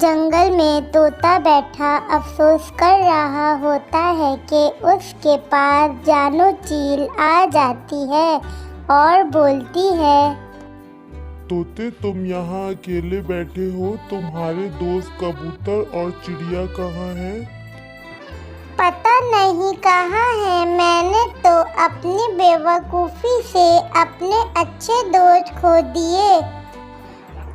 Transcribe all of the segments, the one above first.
जंगल में तोता बैठा अफसोस कर रहा होता है कि उसके पास जानू चील आ जाती है और बोलती है, तोते तुम यहाँ अकेले बैठे हो, तुम्हारे दोस्त कबूतर और चिड़िया कहाँ हैं? पता नहीं कहाँ है। मैंने तो अपनी बेवकूफ़ी से अपने अच्छे दोस्त खो दिए।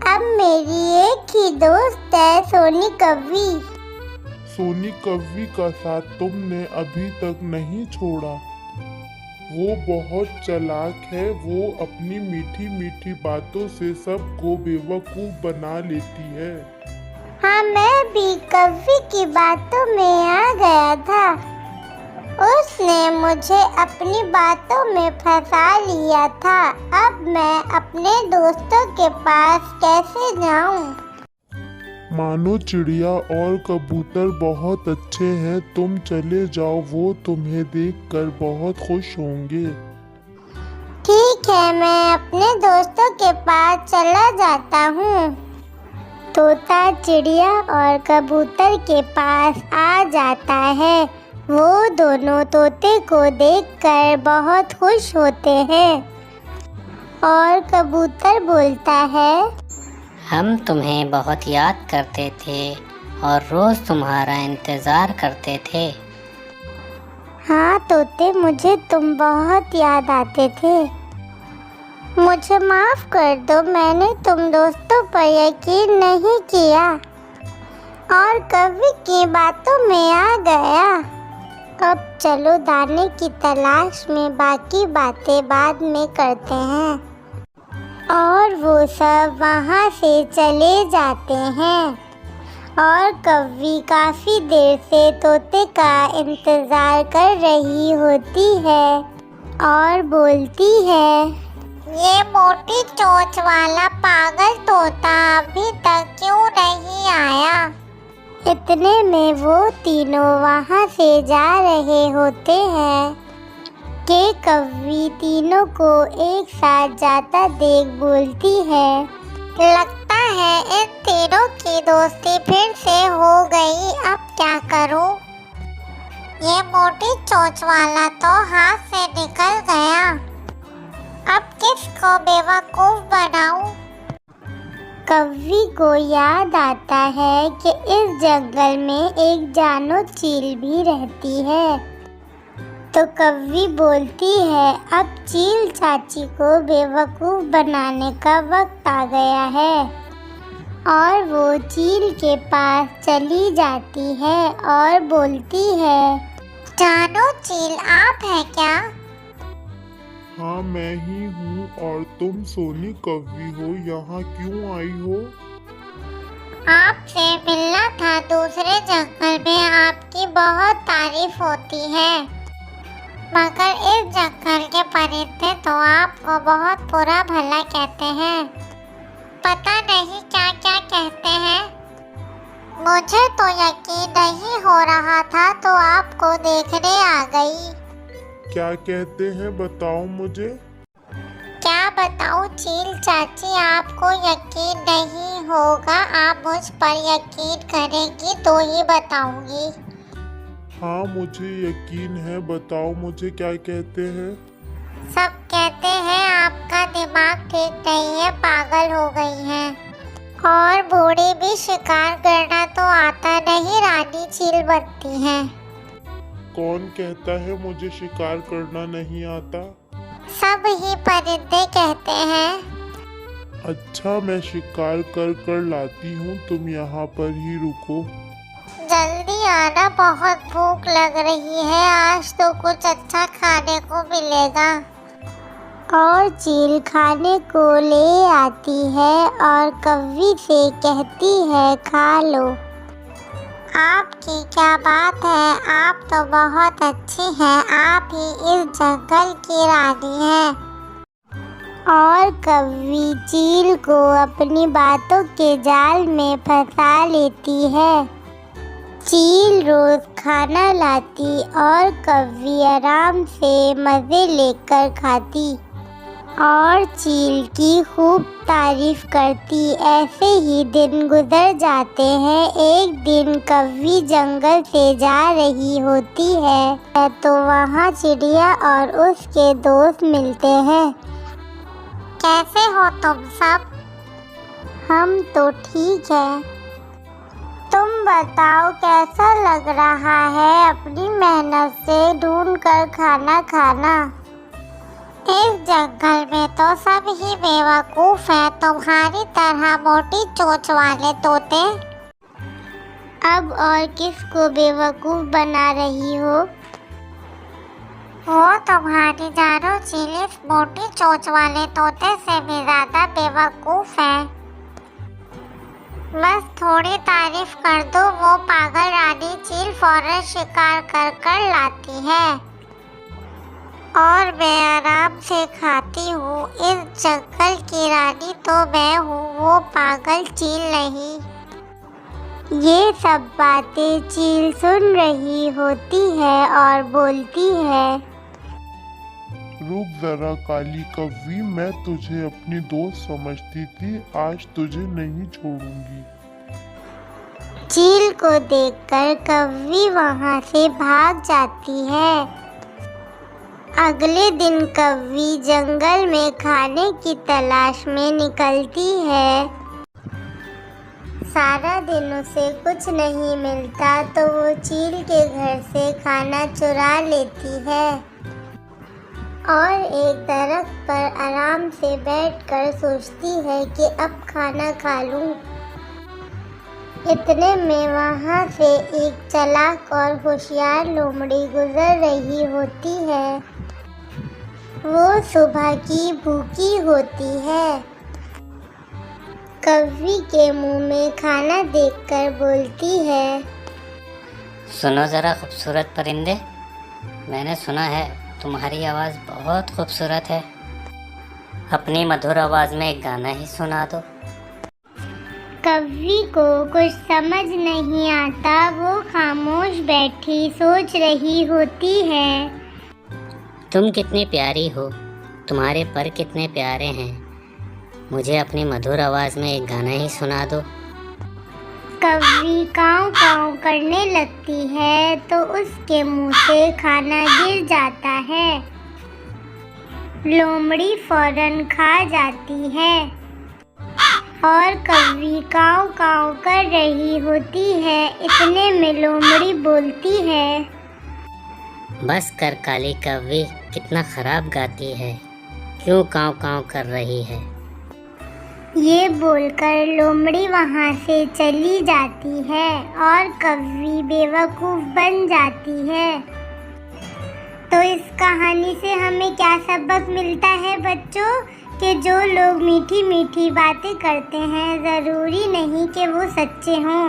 अब मेरी एक ही दोस्त है, सोनी कौवी। सोनी कौवी का साथ तुमने अभी तक नहीं छोड़ा। वो बहुत चालाक है, वो अपनी मीठी मीठी बातों से सबको बेवकूफ़ बना लेती है। हाँ, मैं भी कौवी की बातों में आ गया था। उसने मुझे अपनी बातों में फंसा लिया था। अब मैं अपने दोस्तों के पास कैसे जाऊं? मानो चिड़िया और कबूतर बहुत अच्छे हैं, तुम चले जाओ, वो तुम्हें देखकर बहुत खुश होंगे। ठीक है, मैं अपने दोस्तों के पास चला जाता हूँ। तोता चिड़िया और कबूतर के पास आ जाता है। वो दोनों तोते को देखकर बहुत खुश होते हैं और कबूतर बोलता है, हम तुम्हें बहुत याद करते थे और रोज़ तुम्हारा इंतज़ार करते थे। हाँ तोते, मुझे तुम बहुत याद आते थे। मुझे माफ़ कर दो, मैंने तुम दोस्तों पर यकीन नहीं किया और कौवी की बातों में आ गया। अब चलो दाने की तलाश में, बाकी बातें बाद में करते हैं। और वो सब वहाँ से चले जाते हैं और कौवी काफ़ी देर से तोते का इंतज़ार कर रही होती है और बोलती है, ये मोटी चोंच वाला पागल तोता अभी तक क्यों नहीं आया? इतने में वो तीनों वहाँ से जा रहे होते हैं कि कौवी तीनों को एक साथ जाता देख बोलती है, लगता है इन तीनों की दोस्ती फिर से हो गई। अब क्या करूं? ये मोटी चोंच वाला तो हाथ से निकल गया। अब किसको बेवकूफ़ बनाऊं? कौवी को याद आता है कि इस जंगल में एक जानू चील भी रहती है। तो कौवी बोलती है, अब चील चाची को बेवकूफ़ बनाने का वक्त आ गया है। और वो चील के पास चली जाती है और बोलती है, जानू चील आप हैं क्या? हाँ मैं ही हूँ, और तुम सोनी कौवी हो, यहाँ क्यों आई हो? आपसे मिलना था। दूसरे जंगल में आपकी बहुत तारीफ होती है, मगर इस जंगल के परिंदे तो आपको बहुत बुरा भला कहते हैं। पता नहीं क्या क्या कहते हैं। मुझे तो यकीन नहीं हो रहा था, तो आपको देखने आ गई। क्या कहते हैं, बताओ मुझे। क्या बताऊं चील चाची, आपको यकीन नहीं होगा। आप मुझ पर यकीन करेंगी तो ही बताऊंगी। हाँ मुझे यकीन है, बताओ मुझे क्या कहते हैं। सब कहते हैं आपका दिमाग ठीक नहीं है, पागल हो गई हैं और बूढ़ी भी शिकार करना तो आता नहीं, रानी चील बनती हैं। कौन कहता है मुझे शिकार करना नहीं आता? सब ही परिंदे कहते हैं। अच्छा, मैं शिकार कर कर लाती हूँ, तुम यहाँ पर ही रुको। जल्दी आना, बहुत भूख लग रही है, आज तो कुछ अच्छा खाने को मिलेगा। और चील खाने को ले आती है और कौवी से कहती है, खा लो। आपकी क्या बात है, आप तो बहुत अच्छी हैं, आप ही इस जंगल की रानी हैं। और कौवी चील को अपनी बातों के जाल में फंसा लेती है। चील रोज खाना लाती और कौवी आराम से मज़े लेकर खाती। और चील की खूब तारीफ करती। ऐसे ही दिन गुजर जाते हैं। एक दिन कौवी जंगल से जा रही होती है तो वहाँ चिड़िया और उसके दोस्त मिलते हैं। कैसे हो तुम सब? हम तो ठीक है। तुम बताओ कैसा लग रहा है अपनी मेहनत से ढूंढ कर खाना खाना? इस जंगल में तो सब ही बेवकूफ हैं, तुम्हारी तरह मोटी चोंच वाले तोते। अब और किसको बेवकूफ बना रही हो? वो तुम्हारी जानो चील इस मोटी चोंच वाले तोते से भी ज्यादा बेवकूफ है। बस थोड़ी तारीफ कर दो, वो पागल रानी चील फौरन शिकार कर कर लाती है और मैं आराम से खाती हूँ। इस जंगल की रानी तो मैं हूँ, वो पागल चील नहीं। ये सब बातें चील सुन रही होती है और बोलती है, रुक जरा काली कौवी, मैं तुझे अपनी दोस्त समझती थी, आज तुझे नहीं छोड़ूंगी। चील को देखकर कौवी वहाँ से भाग जाती है। अगले दिन कौवी जंगल में खाने की तलाश में निकलती है। सारा दिन उसे कुछ नहीं मिलता तो वो चील के घर से खाना चुरा लेती है और एक दरख्त पर आराम से बैठकर सोचती है कि अब खाना खा लूं। इतने में वहाँ से एक चालाक और होशियार लोमड़ी गुजर रही होती है। वो सुबह की भूखी होती है। कौवी के मुंह में खाना देखकर बोलती है, सुनो ज़रा खूबसूरत परिंदे, मैंने सुना है तुम्हारी आवाज़ बहुत खूबसूरत है। अपनी मधुर आवाज़ में एक गाना ही सुना दो। कौवी को कुछ समझ नहीं आता। वो खामोश बैठी सोच रही होती है। तुम कितनी प्यारी हो, तुम्हारे पर कितने प्यारे हैं, मुझे अपनी मधुर आवाज़ में एक गाना ही सुना दो। कौवी काँव काँव करने लगती है तो उसके मुंह से खाना गिर जाता है। लोमड़ी फौरन खा जाती है और कौवी काँव काँव कर रही होती है। इतने में लोमड़ी बोलती है, बस कर काली कौवी, कितना खराब गाती है, क्यों काँव काँव कर रही है। ये बोलकर लोमड़ी वहाँ से चली जाती है और कौवी बेवकूफ़ बन जाती है। तो इस कहानी से हमें क्या सबक मिलता है बच्चों? कि जो लोग मीठी मीठी बातें करते हैं ज़रूरी नहीं कि वो सच्चे हों।